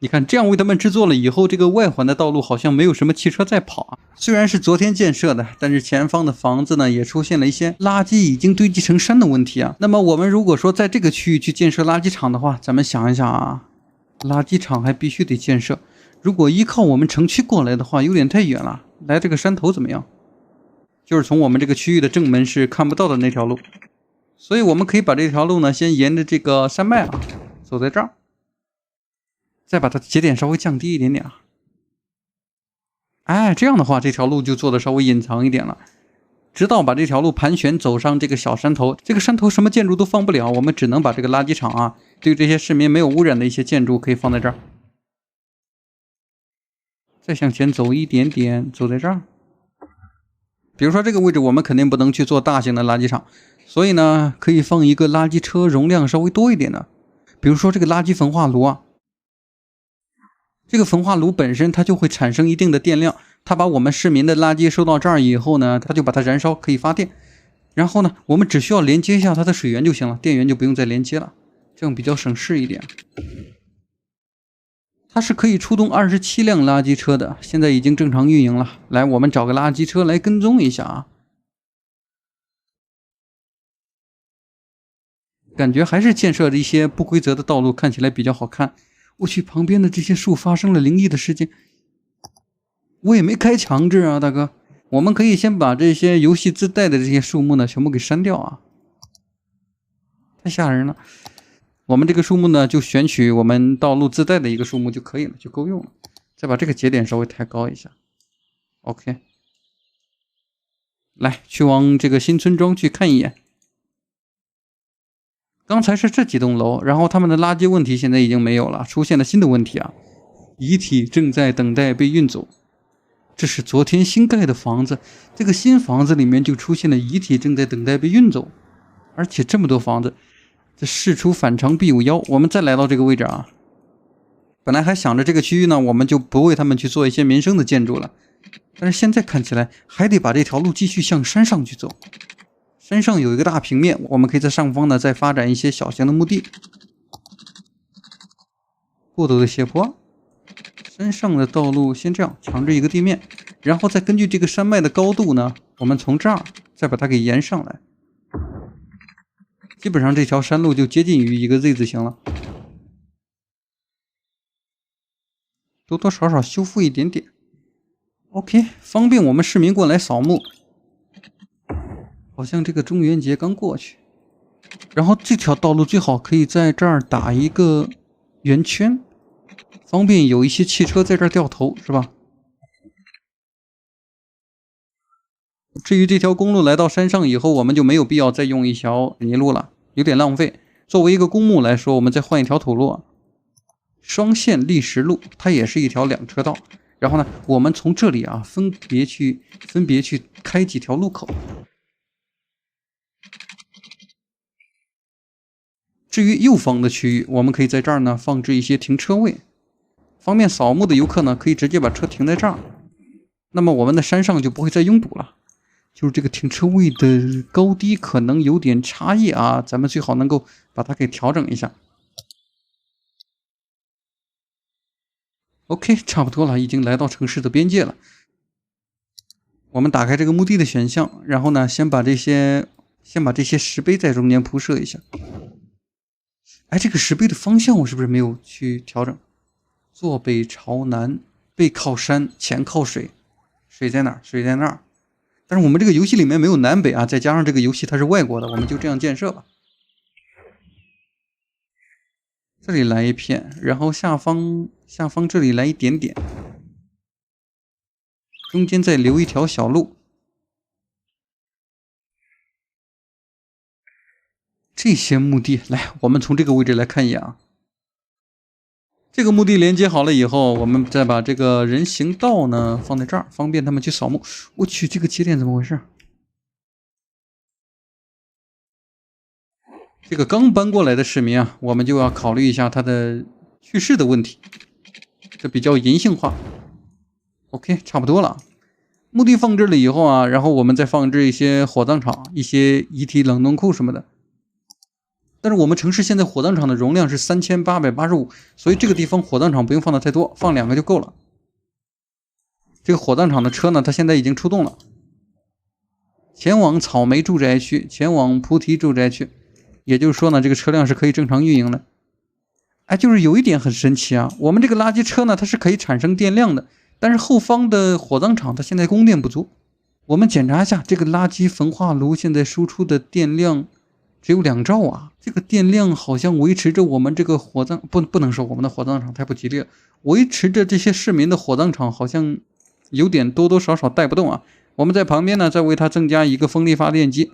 你看，这样为他们制作了以后，这个外环的道路好像没有什么汽车在跑啊。虽然是昨天建设的，但是前方的房子呢也出现了一些垃圾已经堆积成山的问题啊。那么我们如果说在这个区域去建设垃圾场的话，咱们想一想啊，垃圾场还必须得建设。如果依靠我们城区过来的话，有点太远了。来这个山头怎么样？就是从我们这个区域的正门是看不到的那条路，所以我们可以把这条路呢先沿着这个山脉啊走在这儿。再把它节点稍微降低一点点啊，哎，这样的话这条路就做的稍微隐藏一点了，直到把这条路盘旋走上这个小山头。这个山头什么建筑都放不了，我们只能把这个垃圾场啊，对这些市民没有污染的一些建筑可以放在这儿。再向前走一点点，走在这儿。比如说这个位置我们肯定不能去做大型的垃圾场，所以呢可以放一个垃圾车容量稍微多一点的，比如说这个垃圾焚化炉啊。这个焚化炉本身它就会产生一定的电量，它把我们市民的垃圾收到这儿以后呢，它就把它燃烧，可以发电。然后呢，我们只需要连接一下它的水源就行了，电源就不用再连接了，这样比较省事一点。它是可以出动27辆垃圾车的，现在已经正常运营了。来，我们找个垃圾车来跟踪一下啊。感觉还是建设的一些不规则的道路，看起来比较好看。我去，旁边的这些树发生了灵异的事件。我也没开强制啊，大哥。我们可以先把这些游戏自带的这些树木呢全部给删掉啊，太吓人了。我们这个树木呢就选取我们道路自带的一个树木就可以了，就够用了。再把这个节点稍微抬高一下 OK， 来去往这个新村庄去看一眼。刚才是这几栋楼，然后他们的垃圾问题现在已经没有了，出现了新的问题啊，遗体正在等待被运走。这是昨天新盖的房子，这个新房子里面就出现了遗体正在等待被运走，而且这么多房子，这事出反常必有妖。我们再来到这个位置啊，本来还想着这个区域呢，我们就不为他们去做一些民生的建筑了，但是现在看起来还得把这条路继续向山上去走。山上有一个大平面，我们可以在上方呢再发展一些小型的墓地。过陡的斜坡，山上的道路先这样强制一个地面，然后再根据这个山脉的高度呢，我们从这儿再把它给延上来。基本上这条山路就接近于一个 Z 字形了，多多少少修复一点点。OK， 方便我们市民过来扫墓。好像这个中元节刚过去，然后这条道路最好可以在这儿打一个圆圈，方便有一些汽车在这儿掉头，是吧？至于这条公路来到山上以后，我们就没有必要再用一条泥路了，有点浪费。作为一个公墓来说，我们再换一条土路，双线砾石路，它也是一条2车道。然后呢，我们从这里啊分别去开几条路口。至于右方的区域，我们可以在这儿呢放置一些停车位，方便扫墓的游客呢可以直接把车停在这儿。那么我们的山上就不会再拥堵了。就是这个停车位的高低可能有点差异啊，咱们最好能够把它给调整一下。OK， 差不多了，已经来到城市的边界了。我们打开这个墓地的选项，然后呢先把这些石碑在中间铺设一下。哎，这个石碑的方向我是不是没有去调整？坐北朝南，背靠山，前靠水，水在哪儿？水在那儿。但是我们这个游戏里面没有南北啊，再加上这个游戏它是外国的，我们就这样建设吧。这里来一片，然后下方这里来一点点，中间再留一条小路。这些墓地，来，我们从这个位置来看一眼啊。这个墓地连接好了以后，我们再把这个人行道呢放在这儿，方便他们去扫墓。我去，这个节点怎么回事？这个刚搬过来的市民啊，我们就要考虑一下他的去世的问题，这比较人性化。OK， 差不多了。墓地放置了以后啊，然后我们再放置一些火葬场、一些遗体冷冻库什么的。但是我们城市现在火葬场的容量是3885，所以这个地方火葬场不用放的太多，放2个就够了。这个火葬场的车呢，它现在已经出动了，前往草莓住宅区，前往菩提住宅区。也就是说呢，这个车辆是可以正常运营的。哎，就是有一点很神奇啊，我们这个垃圾车呢，它是可以产生电量的，但是后方的火葬场它现在供电不足。我们检查一下，这个垃圾焚化炉现在输出的电量只有2兆啊，这个电量好像维持着我们这个火葬不能说我们的火葬场太不吉利了，维持着这些市民的火葬场好像有点多多少少带不动啊。我们在旁边呢再为它增加一个风力发电机，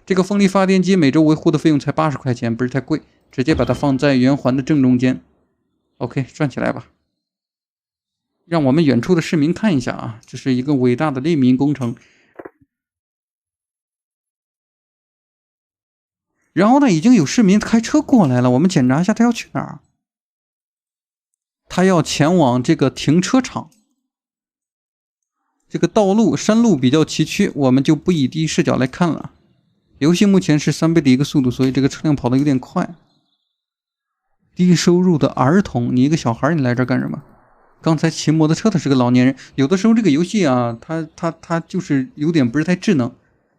这个风力发电机每周维护的费用才80块钱，不是太贵，直接把它放在圆环的正中间。 OK， 转起来吧，让我们远处的市民看一下啊，这是一个伟大的利民工程。然后呢，已经有市民开车过来了，我们检查一下他要去哪儿。他要前往这个停车场。这个道路山路比较崎岖，我们就不以第一视角来看了。游戏目前是3倍的一个速度，所以这个车辆跑得有点快。低收入的儿童，你一个小孩，你来这儿干什么？刚才骑摩托车的是个老年人。有的时候这个游戏啊，它就是有点不是太智能。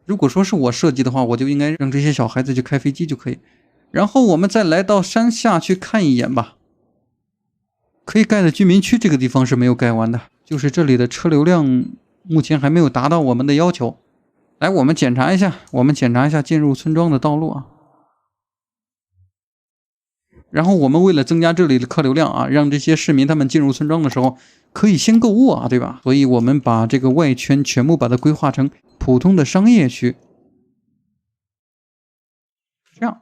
如果说是我设计的话，我就应该让这些小孩子去开飞机就可以。然后我们再来到山下去看一眼吧。可以盖的居民区这个地方是没有盖完的，就是这里的车流量目前还没有达到我们的要求。来，我们检查一下进入村庄的道路啊。然后我们为了增加这里的客流量啊，让这些市民他们进入村庄的时候可以先购物啊，对吧？所以我们把这个外圈全部把它规划成普通的商业区。这样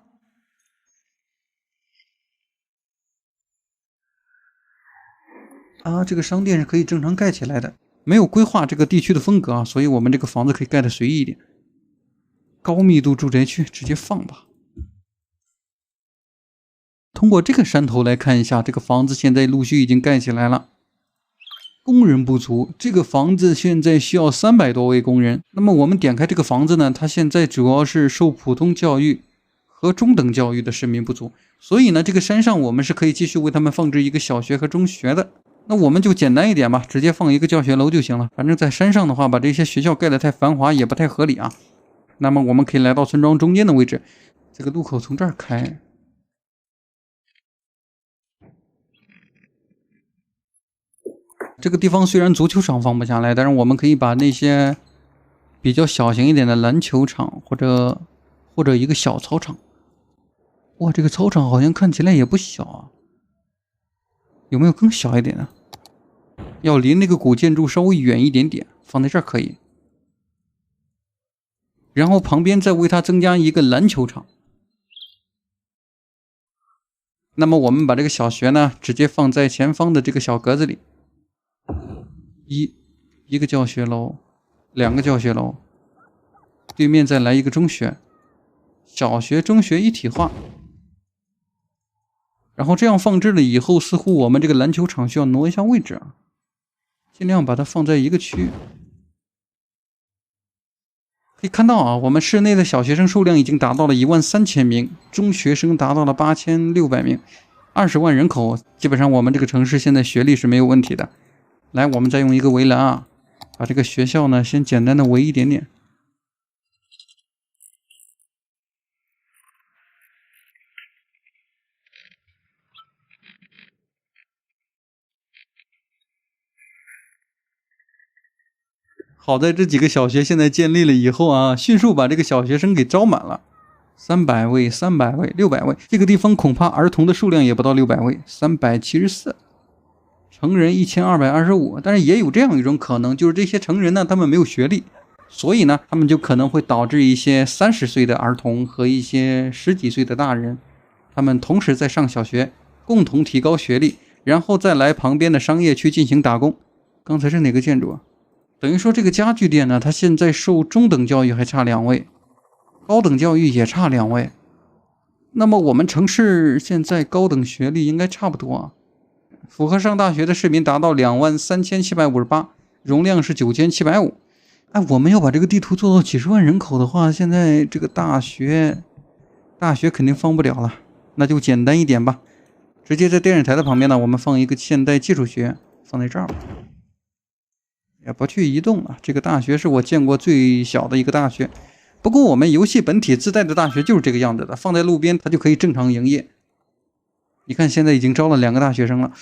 啊，这个商店是可以正常盖起来的，没有规划这个地区的风格啊，所以我们这个房子可以盖得随意一点。高密度住宅区直接放吧。通过这个山头来看一下，这个房子现在陆续已经盖起来了。工人不足，这个房子现在需要300多位工人。那么我们点开这个房子呢，它现在主要是受普通教育和中等教育的市民不足，所以呢，这个山上我们是可以继续为他们放置一个小学和中学的。那我们就简单一点吧，直接放一个教学楼就行了。反正在山上的话，把这些学校盖得太繁华也不太合理啊。那么我们可以来到村庄中间的位置，这个路口从这儿开。这个地方虽然足球场放不下来，但是我们可以把那些比较小型一点的篮球场或者一个小操场。哇，这个操场好像看起来也不小啊，有没有更小一点的？要离那个古建筑稍微远一点点，放在这儿可以。然后旁边再为它增加一个篮球场。那么我们把这个小学呢，直接放在前方的这个小格子里。一个教学楼，2个教学楼，对面再来一个中学，小学中学一体化。然后这样放置了以后，似乎我们这个篮球场需要挪一下位置啊，尽量把它放在一个区域。可以看到啊，我们市内的小学生数量已经达到了13000名，中学生达到了8600名，20万人口，基本上我们这个城市现在学历是没有问题的。来，我们再用一个围栏啊，把这个学校呢先简单的围一点点。好在这几个小学现在建立了以后啊，迅速把这个小学生给招满了，300位、300位、600位，这个地方恐怕儿童的数量也不到600位，374。成人1225，但是也有这样一种可能，就是这些成人呢，他们没有学历，所以呢，他们就可能会导致一些30岁的儿童和一些10几岁的大人，他们同时在上小学，共同提高学历，然后再来旁边的商业区进行打工。刚才是哪个建筑啊？等于说这个家具店呢，它现在受中等教育还差2位，高等教育也差2位。那么我们城市现在高等学历应该差不多啊。符合上大学的市民达到23758，容量是9750。哎，我们要把这个地图做到几10万人口的话，现在这个大学大学肯定放不了了，那就简单一点吧。直接在电视台的旁边呢，我们放一个现代技术学，放在这儿吧。也不去移动了，这个大学是我见过最小的一个大学。不过我们游戏本体自带的大学就是这个样子的，放在路边它就可以正常营业。你看现在已经招了2个大学生了。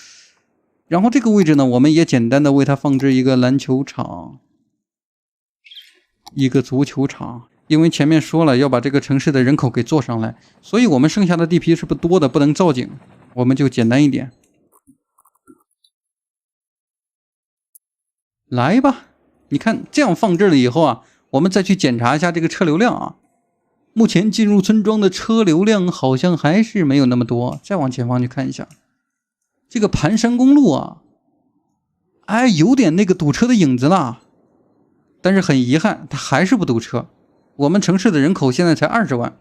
然后这个位置呢，我们也简单的为它放置一个篮球场，一个足球场。因为前面说了要把这个城市的人口给做上来，所以我们剩下的地皮是不多的，不能造景，我们就简单一点。来吧，你看这样放置了以后啊，我们再去检查一下这个车流量啊。目前进入村庄的车流量好像还是没有那么多。再往前方去看一下，这个盘山公路啊，哎，有点那个堵车的影子了。但是很遗憾，它还是不堵车。我们城市的人口现在才20万，